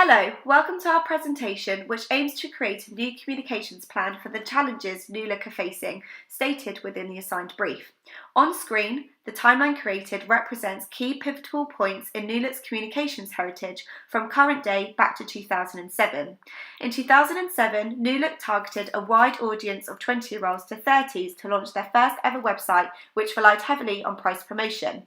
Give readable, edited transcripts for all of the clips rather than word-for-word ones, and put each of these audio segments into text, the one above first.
Hello, welcome to our presentation which aims to create a new communications plan for the challenges New Look are facing, stated within the assigned brief. On screen, the timeline created represents key pivotal points in New Look's communications heritage from current day back to 2007. In 2007, New Look targeted a wide audience of 20-year-olds to 30s to launch their first ever website, which relied heavily on price promotion.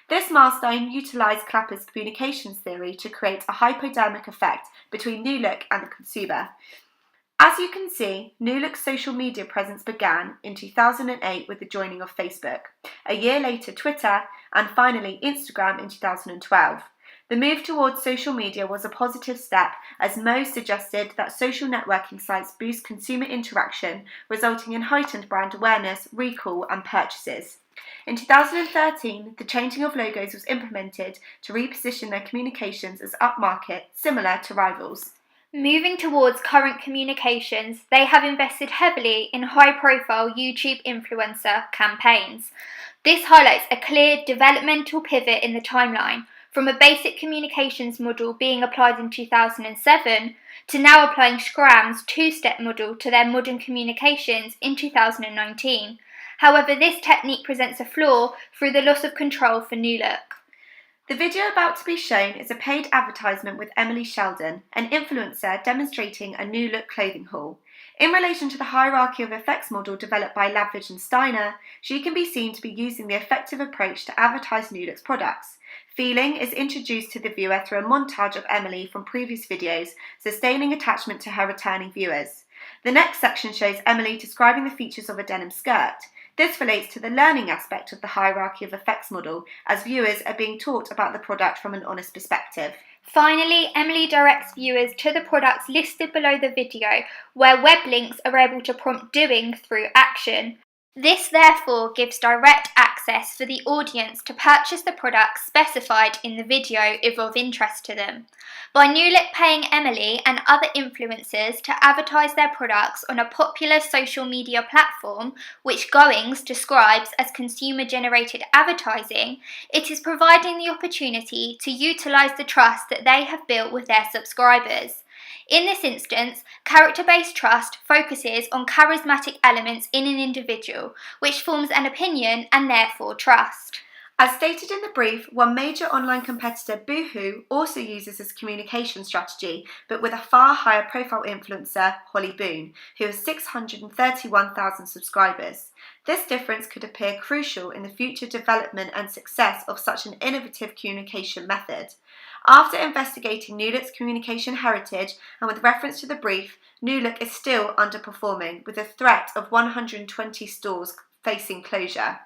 This milestone utilised Clapper's communications theory to create a hypodermic effect between New Look and the consumer. As you can see, New Look's social media presence began in 2008 with the joining of Facebook, a year later Twitter, and finally Instagram in 2012. The move towards social media was a positive step, as Mo suggested that social networking sites boost consumer interaction, resulting in heightened brand awareness, recall, and purchases. In 2013, the changing of logos was implemented to reposition their communications as upmarket, similar to rivals. Moving towards current communications, they have invested heavily in high-profile YouTube influencer campaigns. This highlights a clear developmental pivot in the timeline, from a basic communications model being applied in 2007 to now applying Scram's two-step model to their modern communications in 2019. However, this technique presents a flaw through the loss of control for New Look. The video about to be shown is a paid advertisement with Emily Sheldon, an influencer demonstrating a New Look clothing haul. In relation to the hierarchy of effects model developed by Lavridge and Steiner, she can be seen to be using the effective approach to advertise New Look's products. Feeling is introduced to the viewer through a montage of Emily from previous videos, sustaining attachment to her returning viewers. The next section shows Emily describing the features of a denim skirt. This relates to the learning aspect of the hierarchy of effects model, as viewers are being taught about the product from an honest perspective. Finally, Emily directs viewers to the products listed below the video, where web links are able to prompt doing through action. This therefore gives direct access for the audience to purchase the products specified in the video if of interest to them. By New Look paying Emily and other influencers to advertise their products on a popular social media platform, which Goings describes as consumer-generated advertising, it is providing the opportunity to utilise the trust that they have built with their subscribers. In this instance, character-based trust focuses on charismatic elements in an individual, which forms an opinion and therefore trust. As stated in the brief, one major online competitor, Boohoo, also uses this communication strategy, but with a far higher profile influencer, Holly Boone, who has 631,000 subscribers. This difference could appear crucial in the future development and success of such an innovative communication method. After investigating New Look's communication heritage and with reference to the brief, New Look is still underperforming, with a threat of 120 stores facing closure.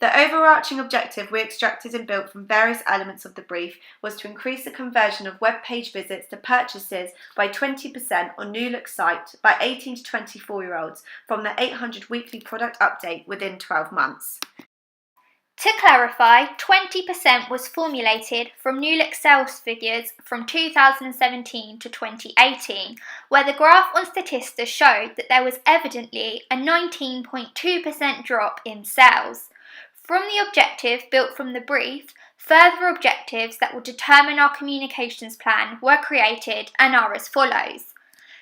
The overarching objective we extracted and built from various elements of the brief was to increase the conversion of web page visits to purchases by 20% on New Look's site by 18 to 24-year-olds from the 800 weekly product update within 12 months. To clarify, 20% was formulated from New Look sales figures from 2017 to 2018, where the graph on Statista showed that there was evidently a 19.2% drop in sales. From the objective built from the brief, further objectives that will determine our communications plan were created and are as follows.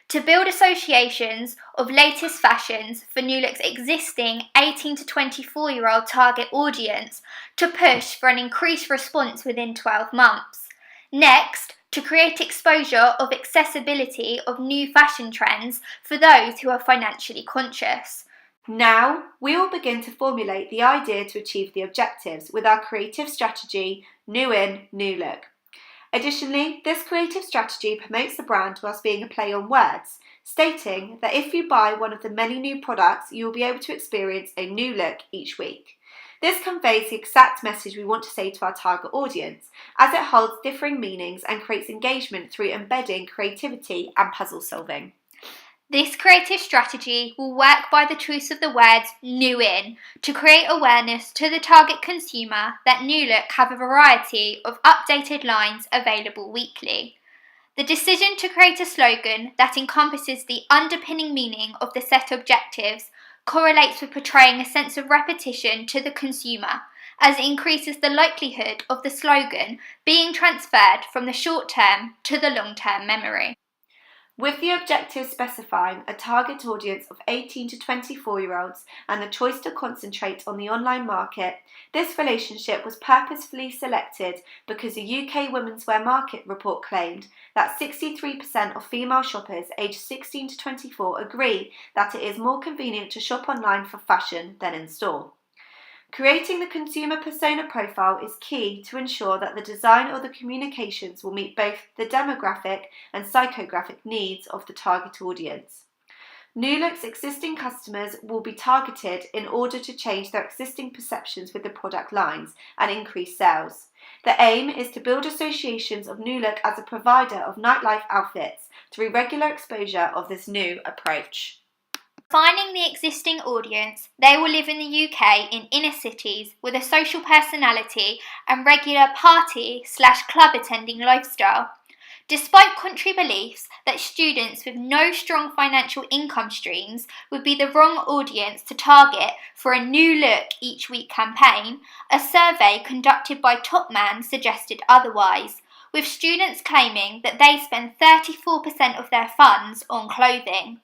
To build associations of latest fashions for New Look's existing 18 to 24-year-old target audience to push for an increased response within 12 months. Next, to create exposure of accessibility of new fashion trends for those who are financially conscious. Now, we will begin to formulate the idea to achieve the objectives with our creative strategy, New In, New Look. Additionally, this creative strategy promotes the brand whilst being a play on words, stating that if you buy one of the many new products, you will be able to experience a new look each week. This conveys the exact message we want to say to our target audience, as it holds differing meanings and creates engagement through embedding creativity and puzzle solving. This creative strategy will work by the choice of the words new in to create awareness to the target consumer that New Look have a variety of updated lines available weekly. The decision to create a slogan that encompasses the underpinning meaning of the set objectives correlates with portraying a sense of repetition to the consumer, as it increases the likelihood of the slogan being transferred from the short-term to the long-term memory. With the objective specifying a target audience of 18 to 24-year-olds and the choice to concentrate on the online market, this relationship was purposefully selected because a UK women's wear market report claimed that 63% of female shoppers aged 16 to 24 agree that it is more convenient to shop online for fashion than in store. Creating the consumer persona profile is key to ensure that the design or the communications will meet both the demographic and psychographic needs of the target audience. New Look's existing customers will be targeted in order to change their existing perceptions with the product lines and increase sales. The aim is to build associations of New Look as a provider of nightlife outfits through regular exposure of this new approach. Defining the existing audience, they will live in the UK in inner cities with a social personality and regular party/club attending lifestyle. Despite contrary beliefs that students with no strong financial income streams would be the wrong audience to target for a New Look each week campaign, a survey conducted by Topman suggested otherwise, with students claiming that they spend 34% of their funds on clothing.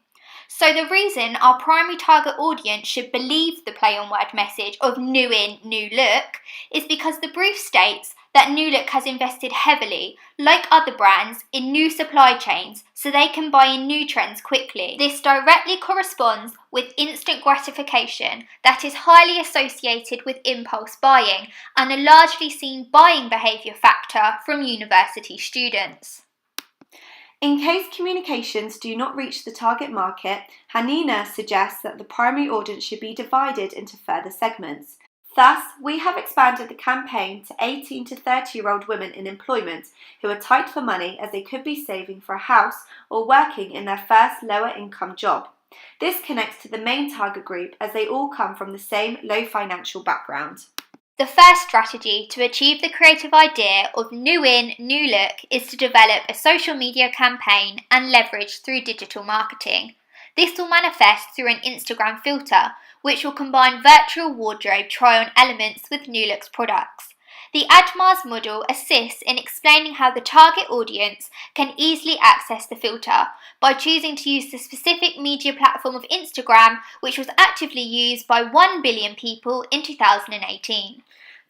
So the reason our primary target audience should believe the play on word message of new in, new look is because the brief states that New Look has invested heavily, like other brands, in new supply chains so they can buy in new trends quickly. This directly corresponds with instant gratification that is highly associated with impulse buying and a largely seen buying behaviour factor from university students. In case communications do not reach the target market, Hanina suggests that the primary audience should be divided into further segments. Thus, we have expanded the campaign to 18 to 30-year-old women in employment who are tight for money as they could be saving for a house or working in their first lower income job. This connects to the main target group as they all come from the same low financial background. The first strategy to achieve the creative idea of new in, new look is to develop a social media campaign and leverage through digital marketing. This will manifest through an Instagram filter, which will combine virtual wardrobe try-on elements with New Look's products. The AdMars model assists in explaining how the target audience can easily access the filter by choosing to use the specific media platform of Instagram, which was actively used by 1 billion people in 2018.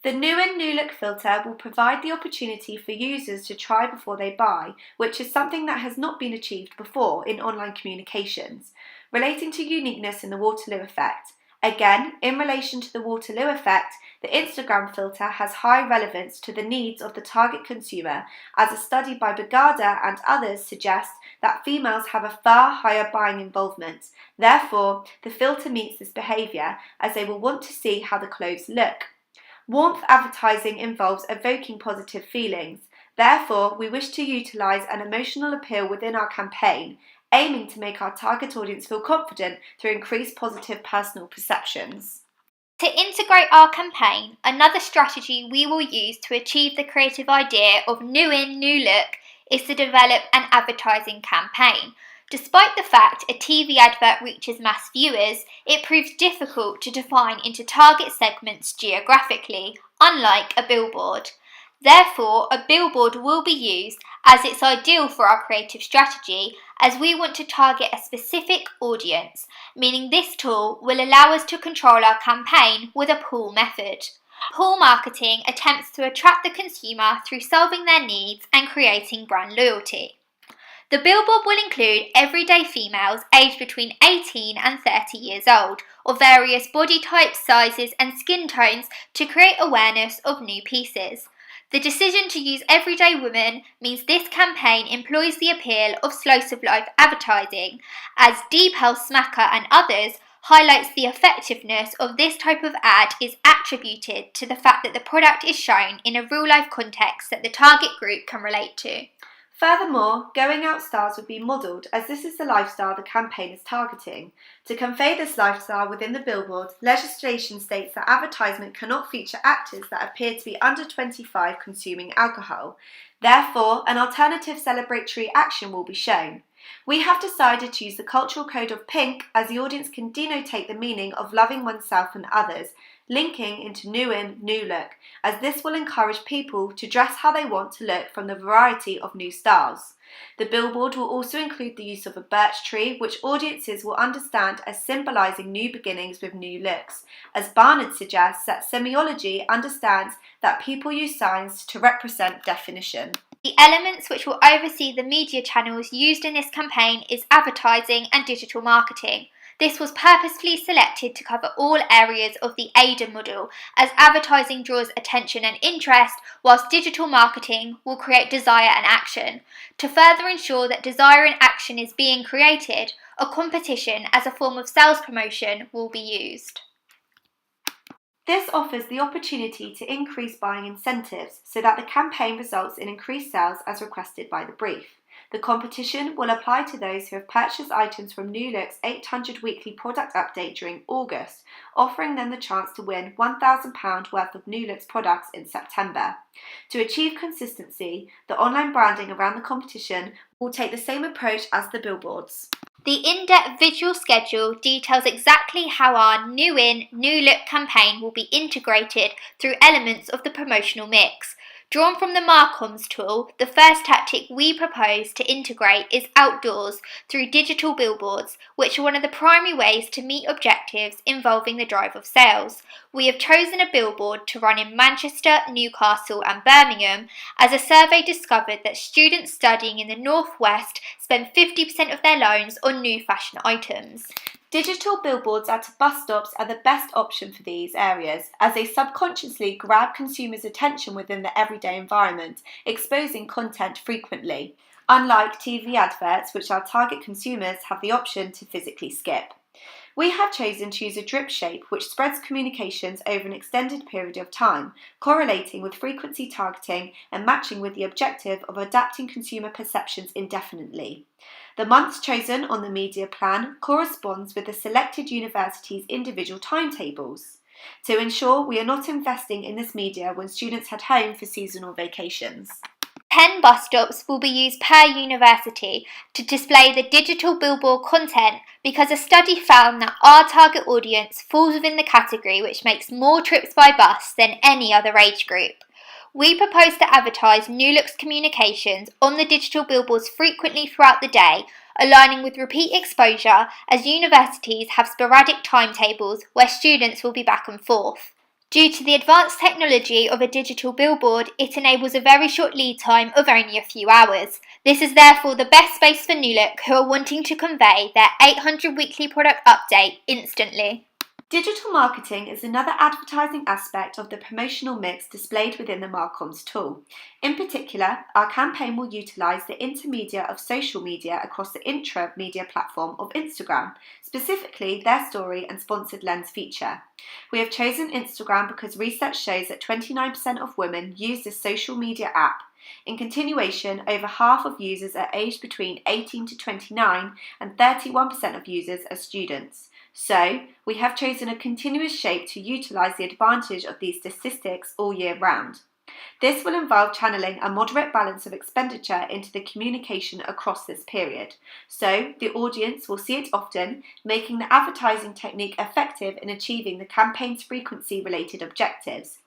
The New in New Look filter will provide the opportunity for users to try before they buy, which is something that has not been achieved before in online communications. Relating to uniqueness in the Waterloo effect. Again, in relation to the Waterloo effect, the Instagram filter has high relevance to the needs of the target consumer, as a study by Bagada and others suggests that females have a far higher buying involvement. Therefore, the filter meets this behaviour as they will want to see how the clothes look. Warmth advertising involves evoking positive feelings. Therefore, we wish to utilise an emotional appeal within our campaign, aiming to make our target audience feel confident through increased positive personal perceptions. To integrate our campaign, another strategy we will use to achieve the creative idea of new in, new look is to develop an advertising campaign. Despite the fact a TV advert reaches mass viewers, it proves difficult to define into target segments geographically, unlike a billboard. Therefore, a billboard will be used as it's ideal for our creative strategy, as we want to target a specific audience, meaning this tool will allow us to control our campaign with a pull method. Pull marketing attempts to attract the consumer through solving their needs and creating brand loyalty. The billboard will include everyday females aged between 18 and 30 years old, of various body types, sizes and skin tones to create awareness of new pieces. The decision to use everyday women means this campaign employs the appeal of slice of life advertising, as Deep Health Smacker and others highlights the effectiveness of this type of ad is attributed to the fact that the product is shown in a real life context that the target group can relate to. Furthermore, going out stars would be modelled, as this is the lifestyle the campaign is targeting. To convey this lifestyle within the billboard, legislation states that advertisement cannot feature actors that appear to be under 25 consuming alcohol. Therefore, an alternative celebratory action will be shown. We have decided to use the cultural code of pink as the audience can denotate the meaning of loving oneself and others. linking into new in, new look, as this will encourage people to dress how they want to look from the variety of new styles. The billboard will also include the use of a birch tree, which audiences will understand as symbolising new beginnings with new looks, as Barnard suggests that semiology understands that people use signs to represent definition. The elements which will oversee the media channels used in this campaign is advertising and digital marketing. This was purposefully selected to cover all areas of the AIDA model, as advertising draws attention and interest, whilst digital marketing will create desire and action. To further ensure that desire and action is being created, a competition as a form of sales promotion will be used. This offers the opportunity to increase buying incentives so that the campaign results in increased sales as requested by the brief. The competition will apply to those who have purchased items from New Look's 800 weekly product update during August, offering them the chance to win £1,000 worth of New Look's products in September. To achieve consistency, the online branding around the competition will take the same approach as the billboards. The in-depth visual schedule details exactly how our New In, New Look campaign will be integrated through elements of the promotional mix. Drawn from the Marcoms tool, the first tactic we propose to integrate is outdoors through digital billboards, which are one of the primary ways to meet objectives involving the drive of sales. We have chosen a billboard to run in Manchester, Newcastle and Birmingham, as a survey discovered that students studying in the Northwest spend 50% of their loans on new fashion items. Digital billboards at bus stops are the best option for these areas, as they subconsciously grab consumers' attention within the everyday environment, exposing content frequently, unlike TV adverts, which our target consumers have the option to physically skip. We have chosen to use a drip shape which spreads communications over an extended period of time, correlating with frequency targeting and matching with the objective of adapting consumer perceptions indefinitely. The months chosen on the media plan corresponds with the selected university's individual timetables, to ensure we are not investing in this media when students head home for seasonal vacations. 10 bus stops will be used per university to display the digital billboard content, because a study found that our target audience falls within the category which makes more trips by bus than any other age group. We propose to advertise New Look's communications on the digital billboards frequently throughout the day, aligning with repeat exposure, as universities have sporadic timetables where students will be back and forth. Due to the advanced technology of a digital billboard, it enables a very short lead time of only a few hours. This is therefore the best space for New Look, who are wanting to convey their 800 weekly product update instantly. Digital marketing is another advertising aspect of the promotional mix displayed within the Marcoms tool. In particular, our campaign will utilise the intermedia of social media across the intra-media platform of Instagram, specifically their story and sponsored lens feature. We have chosen Instagram because research shows that 29% of women use this social media app. In continuation, over half of users are aged between 18 to 29 and 31% of users are students. So, we have chosen a continuous shape to utilise the advantage of these statistics all year round. This will involve channeling a moderate balance of expenditure into the communication across this period, so the audience will see it often, making the advertising technique effective in achieving the campaign's frequency-related objectives.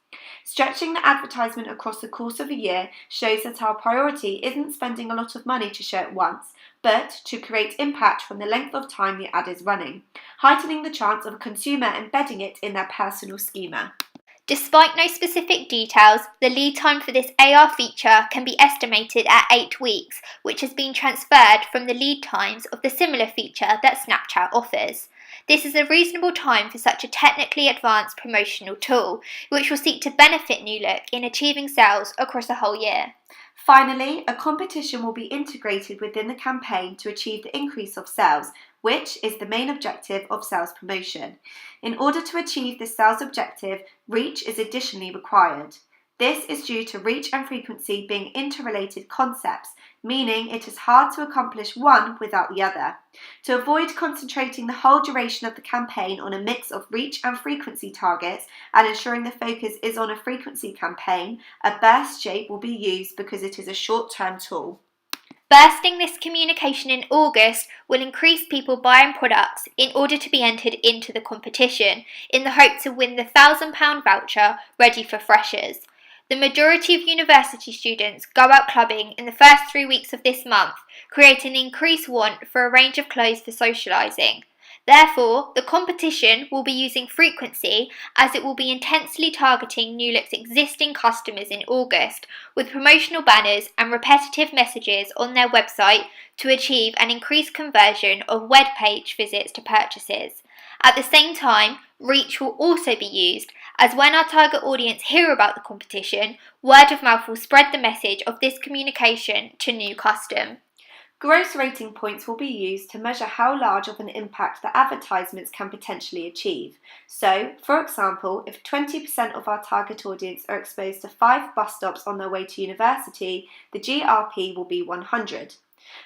Stretching the advertisement across the course of a year shows that our priority isn't spending a lot of money to show at once, but to create impact from the length of time the ad is running, heightening the chance of a consumer embedding it in their personal schema. Despite no specific details, the lead time for this AR feature can be estimated at 8 weeks, which has been transferred from the lead times of the similar feature that Snapchat offers. This is a reasonable time for such a technically advanced promotional tool, which will seek to benefit New Look in achieving sales across a whole year. Finally, a competition will be integrated within the campaign to achieve the increase of sales, which is the main objective of sales promotion. In order to achieve this sales objective, reach is additionally required. This is due to reach and frequency being interrelated concepts, meaning it is hard to accomplish one without the other. To avoid concentrating the whole duration of the campaign on a mix of reach and frequency targets and ensuring the focus is on a frequency campaign, a burst shape will be used because it is a short-term tool. Bursting this communication in August will increase people buying products in order to be entered into the competition, in the hope to win the £1,000 voucher ready for freshers. The majority of university students go out clubbing in the first 3 weeks of this month, creating an increased want for a range of clothes for socialising. Therefore, the competition will be using frequency, as it will be intensely targeting New Look's existing customers in August, with promotional banners and repetitive messages on their website to achieve an increased conversion of web page visits to purchases. At the same time, reach will also be used, as when our target audience hear about the competition, word of mouth will spread the message of this communication to new custom. Gross rating points will be used to measure how large of an impact the advertisements can potentially achieve. So, for example, if 20% of our target audience are exposed to 5 bus stops on their way to university, the GRP will be 100.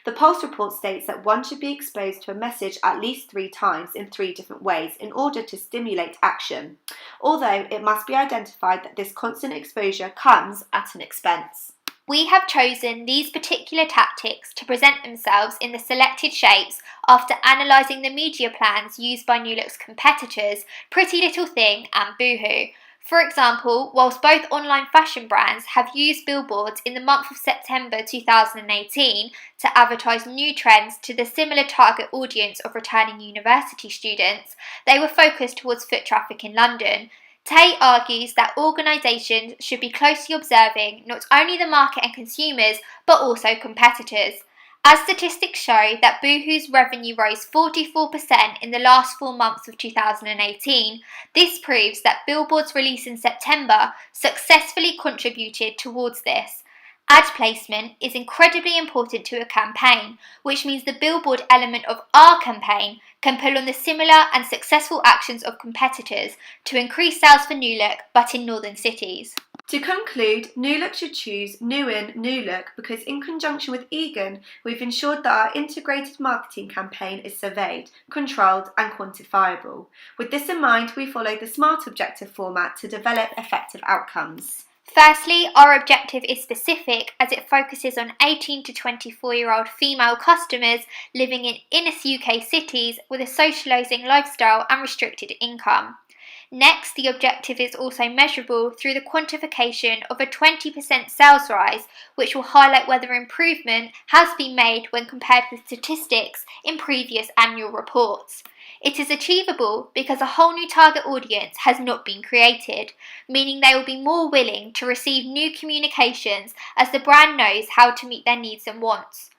The Pulse report states that one should be exposed to a message at least 3 times in 3 different ways in order to stimulate action, although it must be identified that this constant exposure comes at an expense. We have chosen these particular tactics to present themselves in the selected shapes after analysing the media plans used by New Look's competitors, Pretty Little Thing and Boohoo. For example, whilst both online fashion brands have used billboards in the month of September 2018 to advertise new trends to the similar target audience of returning university students, they were focused towards foot traffic in London. Tay argues that organisations should be closely observing not only the market and consumers, but also competitors. As statistics show that Boohoo's revenue rose 44% in the last 4 months of 2018, this proves that billboards released in September successfully contributed towards this. Ad placement is incredibly important to a campaign, which means the billboard element of our campaign can pull on the similar and successful actions of competitors to increase sales for New Look, but in northern cities. To conclude, New Look should choose New In, New Look because in conjunction with Egan, we've ensured that our integrated marketing campaign is surveyed, controlled and quantifiable. With this in mind, we follow the SMART objective format to develop effective outcomes. Firstly, our objective is specific as it focuses on 18 to 24-year-old female customers living in inner UK cities with a socialising lifestyle and restricted income. Next, the objective is also measurable through the quantification of a 20% sales rise, which will highlight whether improvement has been made when compared with statistics in previous annual reports. It is achievable because a whole new target audience has not been created, meaning they will be more willing to receive new communications as the brand knows how to meet their needs and wants.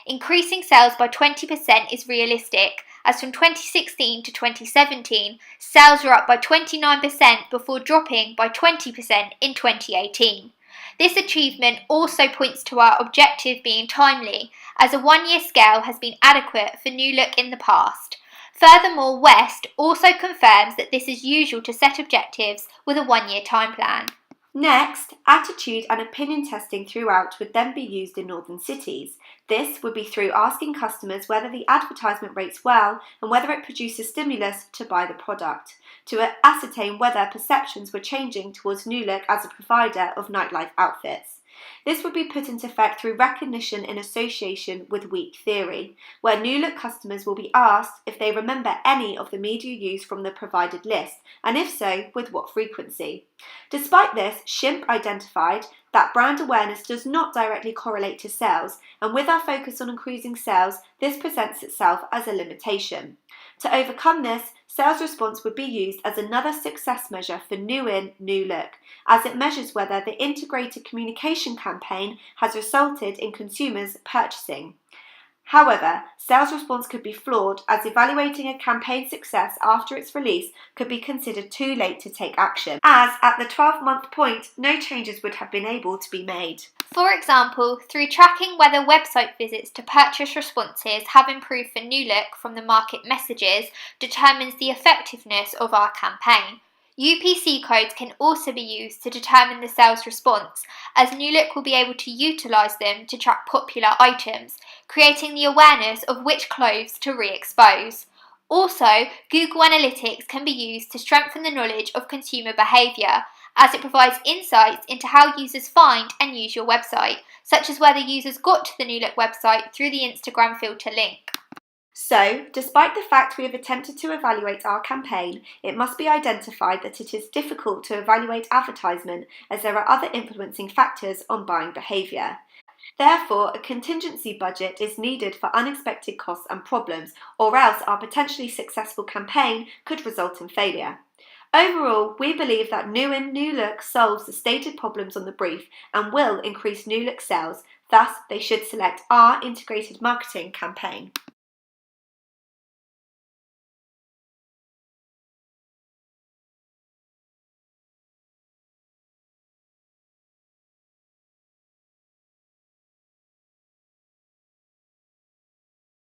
Increasing sales by 20% is realistic, as from 2016 to 2017, sales were up by 29% before dropping by 20% in 2018. This achievement also points to our objective being timely, as a 1-year scale has been adequate for New Look in the past. Furthermore, West also confirms that this is usual to set objectives with a 1-year time plan. Next, attitude and opinion testing throughout would then be used in northern cities. This would be through asking customers whether the advertisement rates well and whether it produces stimulus to buy the product, to ascertain whether perceptions were changing towards New Look as a provider of nightlife outfits. This would be put into effect through recognition in association with weak theory, where New Look customers will be asked if they remember any of the media used from the provided list, and if so, with what frequency. Despite this, Shimp identified that brand awareness does not directly correlate to sales, and with our focus on increasing sales, this presents itself as a limitation. To overcome this, sales response would be used as another success measure for New In, New Look, as it measures whether the integrated communication campaign has resulted in consumers purchasing. However, sales response could be flawed, as evaluating a campaign's success after its release could be considered too late to take action, as at the 12-month point, no changes would have been able to be made. For example, through tracking whether website visits to purchase responses have improved for New Look from the market messages determines the effectiveness of our campaign. UPC codes can also be used to determine the sales response, as New Look will be able to utilise them to track popular items, creating the awareness of which clothes to re-expose. Also, Google Analytics can be used to strengthen the knowledge of consumer behaviour, as it provides insights into how users find and use your website, such as whether users got to the New Look website through the Instagram filter link. So, despite the fact we have attempted to evaluate our campaign, it must be identified that it is difficult to evaluate advertisement as there are other influencing factors on buying behaviour. Therefore, a contingency budget is needed for unexpected costs and problems, or else our potentially successful campaign could result in failure. Overall, we believe that New Look solves the stated problems on the brief and will increase New Look sales, thus they should select our integrated marketing campaign.